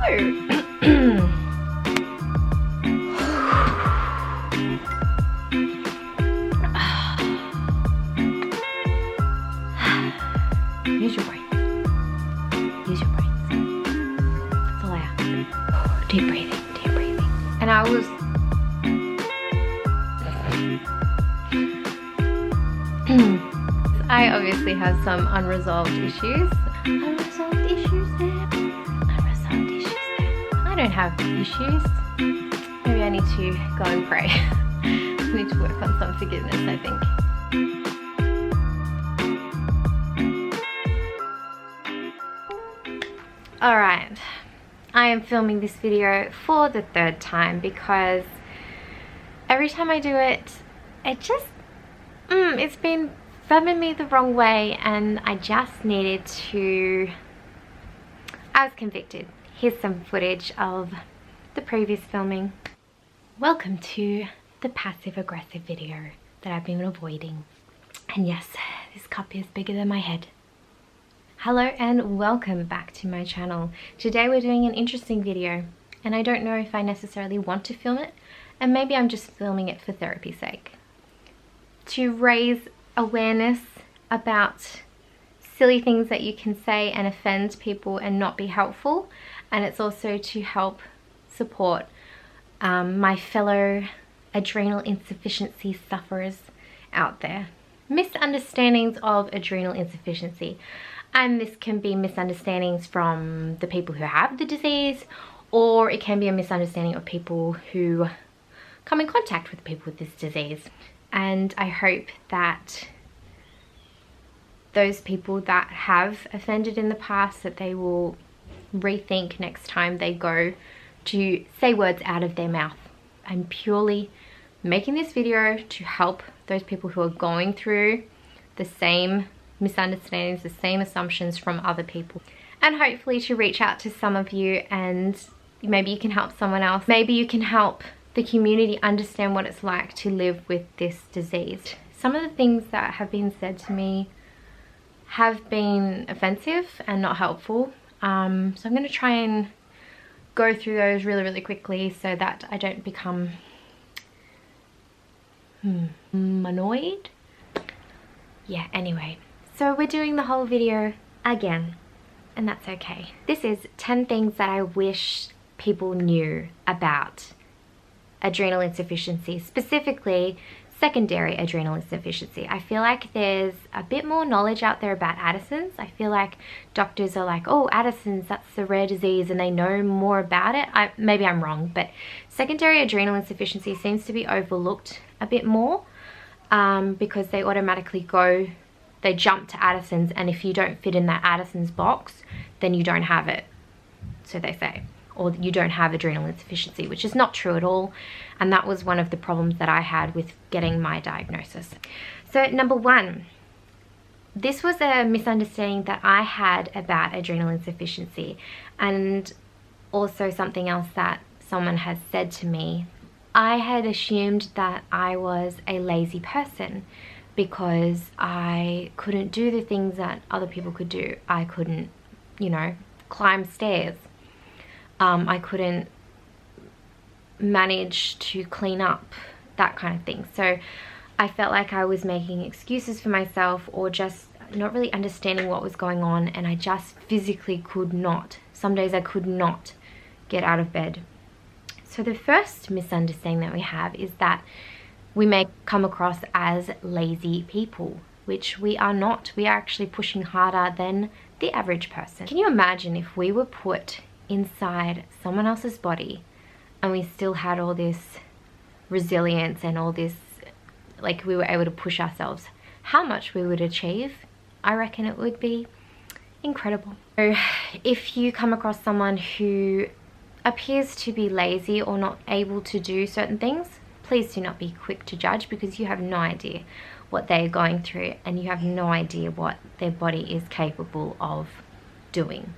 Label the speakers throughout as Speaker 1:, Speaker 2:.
Speaker 1: Use your brains. Use your brains. That's all I ask. Deep breathing, deep breathing. And I obviously have some unresolved issues. Unresolved issues there. Unresolved issues there. I don't have issues. Maybe I need to go and pray. I need to work on some forgiveness, I think. Alright, I am filming this video for the third time because every time I do it, it just, it's been rubbing me the wrong way, and I just needed to, I was convicted. Here's some footage of the previous filming. Welcome to the passive aggressive video that I've been avoiding. And yes, this cup is bigger than my head. Hello and welcome back to my channel. Today we're doing an interesting video, and I don't know if I necessarily want to film it, and maybe I'm just filming it for therapy's sake. To raise awareness about silly things that you can say and offend people and not be helpful, and it's also to help support my fellow adrenal insufficiency sufferers out there. Misunderstandings of adrenal insufficiency. And this can be misunderstandings from the people who have the disease, or it can be a misunderstanding of people who come in contact with people with this disease. And I hope that those people that have offended in the past, that they will rethink next time they go to say words out of their mouth. I'm purely making this video to help those people who are going through the same misunderstandings, the same assumptions from other people, and hopefully to reach out to some of you, and maybe you can help someone else. Maybe you can help the community understand what it's like to live with this disease. Some of the things that have been said to me have been offensive and not helpful, so I'm going to try and go through those really quickly so that I don't become annoyed. Yeah, anyway. So we're doing the whole video again, and that's okay. This is 10 things that I wish people knew about adrenal insufficiency, specifically secondary adrenal insufficiency. I feel like there's a bit more knowledge out there about Addison's. I feel like doctors are like, oh, Addison's, that's a rare disease, and they know more about it. Maybe I'm wrong, but secondary adrenal insufficiency seems to be overlooked a bit more because they automatically they jump to Addison's, and if you don't fit in that Addison's box, then you don't have it, so they say, or you don't have adrenal insufficiency, which is not true at all. And that was one of the problems that I had with getting my diagnosis. So number one, this was a misunderstanding that I had about adrenal insufficiency, and also something else that someone has said to me. I had assumed that I was a lazy person because I couldn't do the things that other people could do. I couldn't, you know, climb stairs. I couldn't manage to clean up, that kind of thing. So I felt like I was making excuses for myself, or just not really understanding what was going on, and I just physically could not. Some days I could not get out of bed. So the first misunderstanding that we have is that we may come across as lazy people, which we are not. We are actually pushing harder than the average person. Can you imagine if we were put inside someone else's body and we still had all this resilience and all this, like, we were able to push ourselves, how much we would achieve? I reckon it would be incredible. So if you come across someone who appears to be lazy or not able to do certain things, please do not be quick to judge, because you have no idea what they are going through, and you have no idea what their body is capable of doing.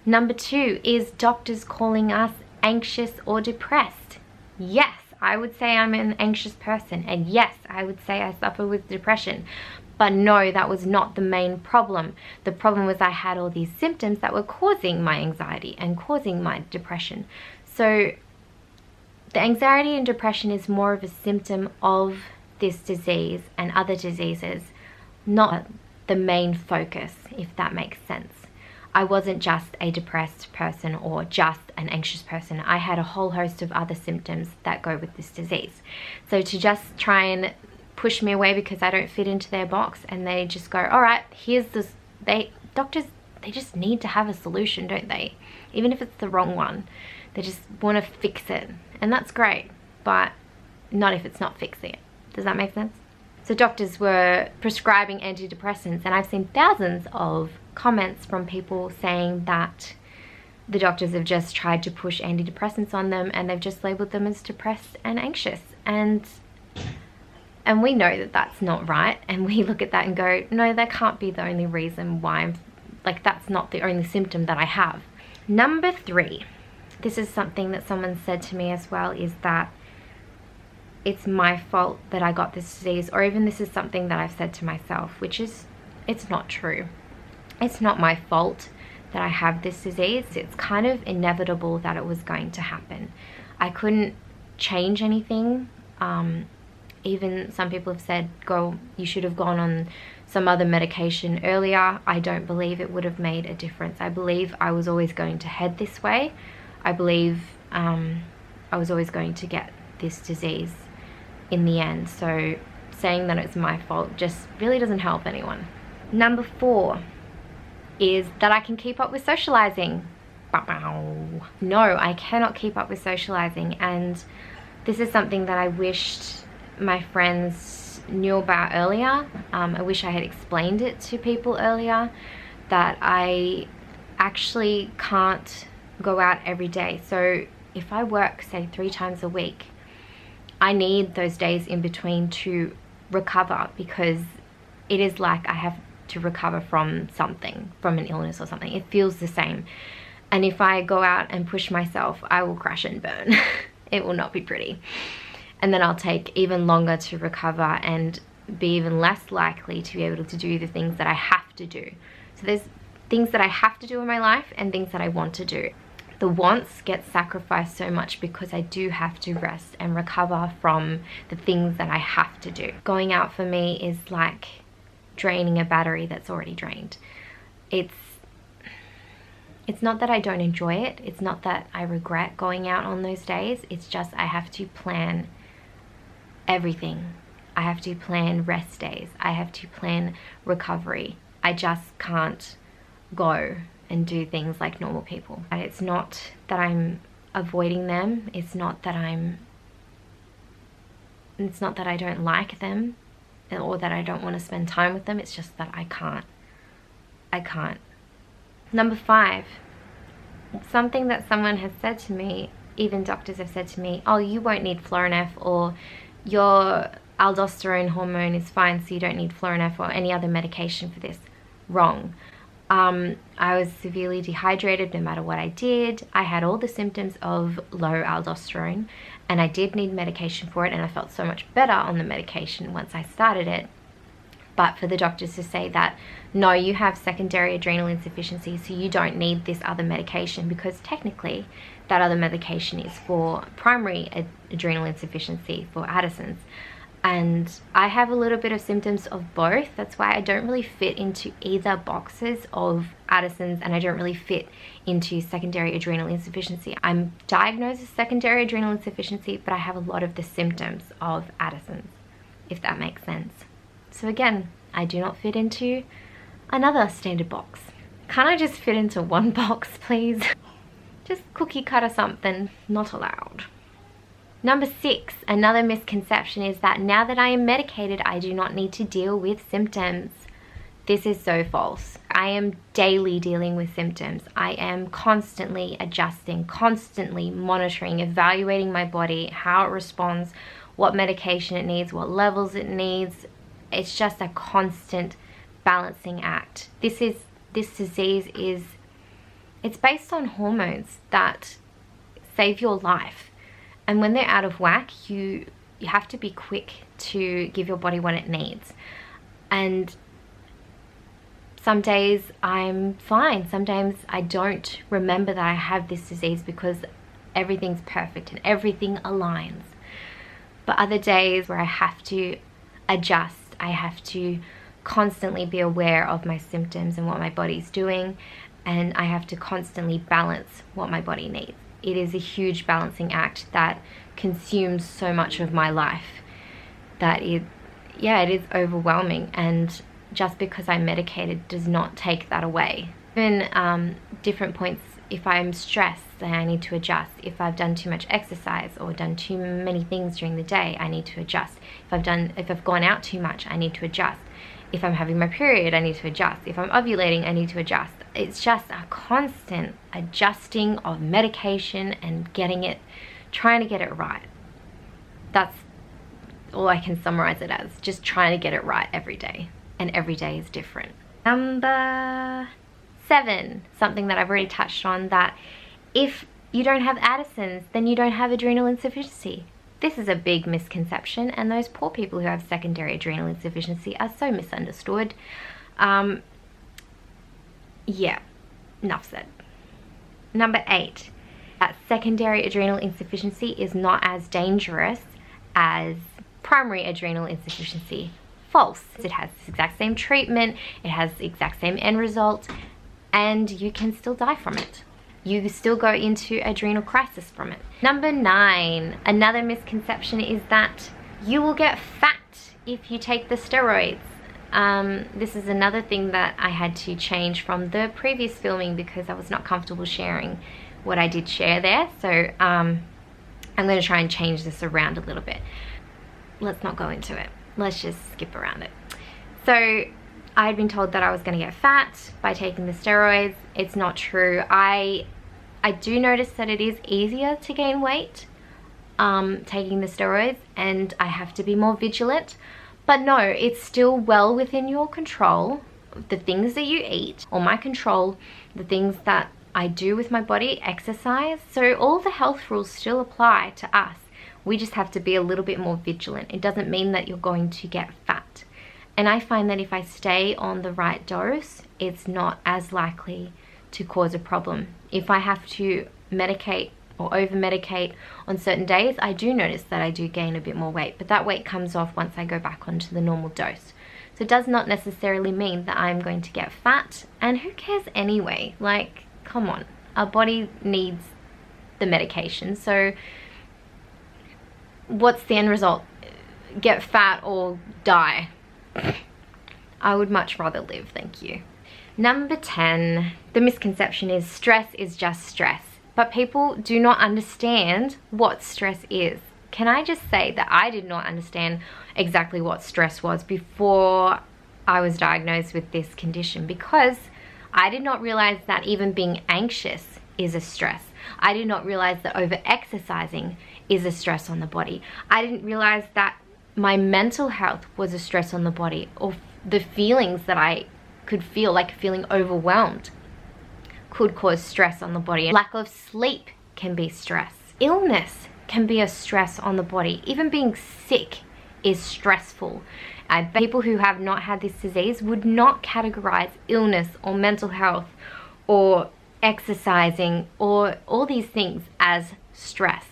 Speaker 1: Number two is doctors calling us anxious or depressed. Yes, I would say I'm an anxious person, and yes, I would say I suffer with depression, But no, that was not the main problem. The problem was I had all these symptoms that were causing my anxiety and causing my depression. So the anxiety and depression is more of a symptom of this disease and other diseases, not the main focus, if that makes sense. I wasn't just a depressed person or just an anxious person. I had a whole host of other symptoms that go with this disease. So to just try and push me away because I don't fit into their box, and they just go, all right, here's this, doctors, they just need to have a solution, don't they? Even if it's the wrong one, they just want to fix it. And that's great, but not if it's not fixing it. Does that make sense? So doctors were prescribing antidepressants, and I've seen thousands of comments from people saying that the doctors have just tried to push antidepressants on them and they've just labeled them as depressed and anxious. And we know that that's not right, and we look at that and go, no, that can't be the only reason why I'm, like, that's not the only symptom that I have. Number 3, this is something that someone said to me as well, is that it's my fault that I got this disease, or even this is something that I've said to myself, which is, it's not true. It's not my fault that I have this disease. It's kind of inevitable that it was going to happen. I couldn't change anything. Even some people have said, you should have gone on some other medication earlier. I don't believe it would have made a difference. I believe I was always going to head this way. I believe I was always going to get this disease in the end. So saying that it's my fault just really doesn't help anyone. Number 4 is that I can keep up with socializing. No, I cannot keep up with socializing, and this is something that I wished my friends knew about earlier. I wish I had explained it to people earlier, that I actually can't go out every day. So if I work, say, 3 times a week, I need those days in between to recover, because it is like I have to recover from something, from an illness or something. It feels the same. And if I go out and push myself, I will crash and burn. It will not be pretty. And then I'll take even longer to recover and be even less likely to be able to do the things that I have to do. So there's things that I have to do in my life and things that I want to do. The wants get sacrificed so much because I do have to rest and recover from the things that I have to do. Going out for me is like draining a battery that's already drained. It's not that I don't enjoy it. It's not that I regret going out on those days. It's just I have to plan everything. I have to plan rest days. I have to plan recovery. I just can't go and do things like normal people. And it's not that I'm avoiding them. It's not that I don't like them or that I don't want to spend time with them. It's just that I can't. Number 5, something that someone has said to me, even doctors have said to me, oh, you won't need Florinef, or your aldosterone hormone is fine, so you don't need Florinef or any other medication for this. Wrong. I was severely dehydrated no matter what I did. I had all the symptoms of low aldosterone, and I did need medication for it, and I felt so much better on the medication once I started it. But for the doctors to say that, no, you have secondary adrenal insufficiency, so you don't need this other medication, because technically that other medication is for primary adrenal insufficiency for Addison's. And I have a little bit of symptoms of both. That's why I don't really fit into either boxes of Addison's, and I don't really fit into secondary adrenal insufficiency. I'm diagnosed with secondary adrenal insufficiency, but I have a lot of the symptoms of Addison's, if that makes sense. So again, I do not fit into another standard box. Can't I just fit into one box, please? Just cookie cutter something, not allowed. Number 6, another misconception is that now that I am medicated, I do not need to deal with symptoms. This is so false. I am daily dealing with symptoms. I am constantly adjusting, constantly monitoring, evaluating my body, how it responds, what medication it needs, what levels it needs. It's just a constant balancing act. This disease is, it's based on hormones that save your life. And when they're out of whack, you have to be quick to give your body what it needs. And some days I'm fine. Sometimes I don't remember that I have this disease because everything's perfect and everything aligns. But other days where I have to adjust, I have to constantly be aware of my symptoms and what my body's doing, and I have to constantly balance what my body needs. It is a huge balancing act that consumes so much of my life that it is overwhelming, and just because I'm medicated does not take that away. Even different points, if I'm stressed, then I need to adjust. If I've done too much exercise or done too many things during the day, I need to adjust. If I've gone out too much, I need to adjust. If I'm having my period, I need to adjust. If I'm ovulating, I need to adjust. It's just a constant adjusting of medication and trying to get it right. That's all I can summarize it as, just trying to get it right every day. And every day is different. Number 7, something that I've already touched on, that if you don't have Addison's, then you don't have adrenal insufficiency. This is a big misconception, and those poor people who have secondary adrenal insufficiency are so misunderstood. Yeah, enough said. Number 8, that secondary adrenal insufficiency is not as dangerous as primary adrenal insufficiency. False. It has the exact same treatment, it has the exact same end result, and you can still die from it. You still go into adrenal crisis from it. Number 9, another misconception is that you will get fat if you take the steroids. This is another thing that I had to change from the previous filming because I was not comfortable sharing what I did share there. So I'm going to try and change this around a little bit. Let's not go into it. Let's just skip around it. So I had been told that I was going to get fat by taking the steroids. It's not true. I do notice that it is easier to gain weight taking the steroids, and I have to be more vigilant. But no, it's still well within your control. The things that you eat, or my control, the things that I do with my body, exercise. So all the health rules still apply to us. We just have to be a little bit more vigilant. It doesn't mean that you're going to get fat. And I find that if I stay on the right dose, it's not as likely to cause a problem. If I have to medicate or over-medicate on certain days, I do notice that I do gain a bit more weight, but that weight comes off once I go back onto the normal dose. So it does not necessarily mean that I'm going to get fat, and who cares anyway? Like, come on, our body needs the medication. So what's the end result? Get fat or die? I would much rather live, thank you. Number 10, the misconception is stress is just stress, but people do not understand what stress is. Can I just say that I did not understand exactly what stress was before I was diagnosed with this condition, because I did not realize that even being anxious is a stress. I did not realize that over-exercising is a stress on the body. I didn't realize that my mental health was a stress on the body, or the feelings that I could feel, like feeling overwhelmed, could cause stress on the body. Lack of sleep can be stress. Illness can be a stress on the body. Even being sick is stressful. People who have not had this disease would not categorize illness or mental health or exercising or all these things as stress.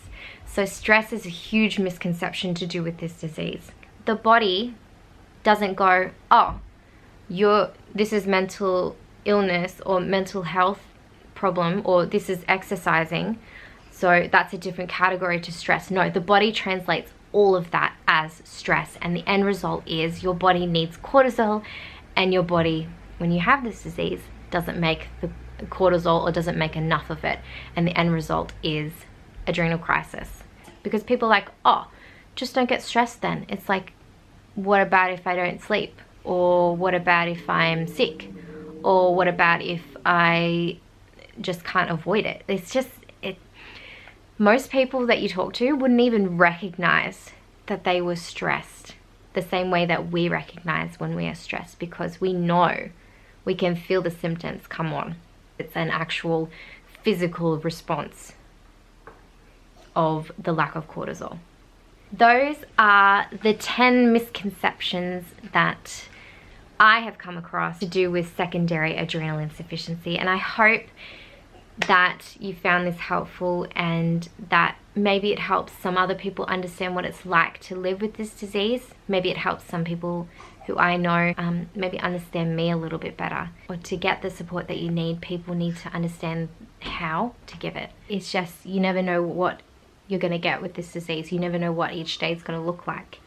Speaker 1: So stress is a huge misconception to do with this disease. The body doesn't go, oh, this is mental illness or mental health problem, or this is exercising, so that's a different category to stress. No, the body translates all of that as stress, and the end result is your body needs cortisol, and your body, when you have this disease, doesn't make the cortisol or doesn't make enough of it, and the end result is adrenal crisis. Because people are like, oh, just don't get stressed then. It's like, what about if I don't sleep? Or what about if I'm sick? Or what about if I just can't avoid it? It's just, most people that you talk to wouldn't even recognize that they were stressed the same way that we recognize when we are stressed, because we know, we can feel the symptoms come on. It's an actual physical response of the lack of cortisol. Those are the 10 misconceptions that I have come across to do with secondary adrenal insufficiency, and I hope that you found this helpful and that maybe it helps some other people understand what it's like to live with this disease. Maybe it helps some people who I know maybe understand me a little bit better. Or to get the support that you need, people need to understand how to give it. It's just, you never know what you're going to get with this disease. You never know what each day is going to look like.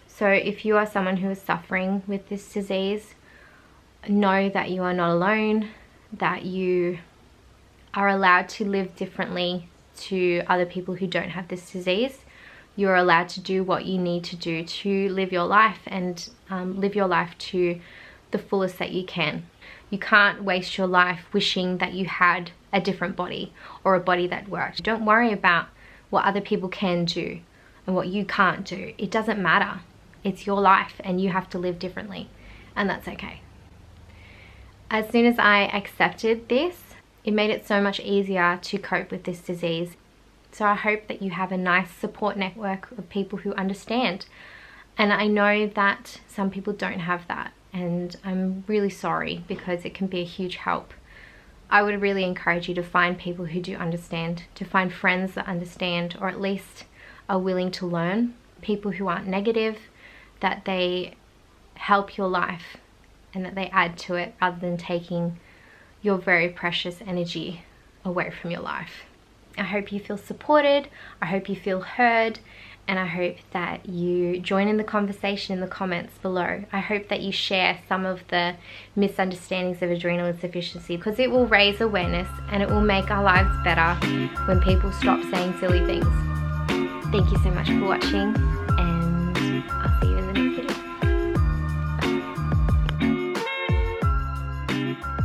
Speaker 1: So if you are someone who is suffering with this disease, know that you are not alone, that you are allowed to live differently to other people who don't have this disease. You're allowed to do what you need to do to live your life and live your life to the fullest that you can. You can't waste your life wishing that you had a different body or a body that worked. Don't worry about what other people can do and what you can't do. It doesn't matter. It's your life and you have to live differently, and that's okay. As soon as I accepted this, it made it so much easier to cope with this disease. So I hope that you have a nice support network of people who understand. And I know that some people don't have that, and I'm really sorry because it can be a huge help. I would really encourage you to find people who do understand, to find friends that understand, or at least are willing to learn. People who aren't negative, that they help your life and that they add to it rather than taking your very precious energy away from your life. I hope you feel supported, I hope you feel heard, and I hope that you join in the conversation in the comments below. I hope that you share some of the misunderstandings of adrenal insufficiency, because it will raise awareness and it will make our lives better when people stop saying silly things. Thank you so much for watching, and I'll see you in the next video. Bye.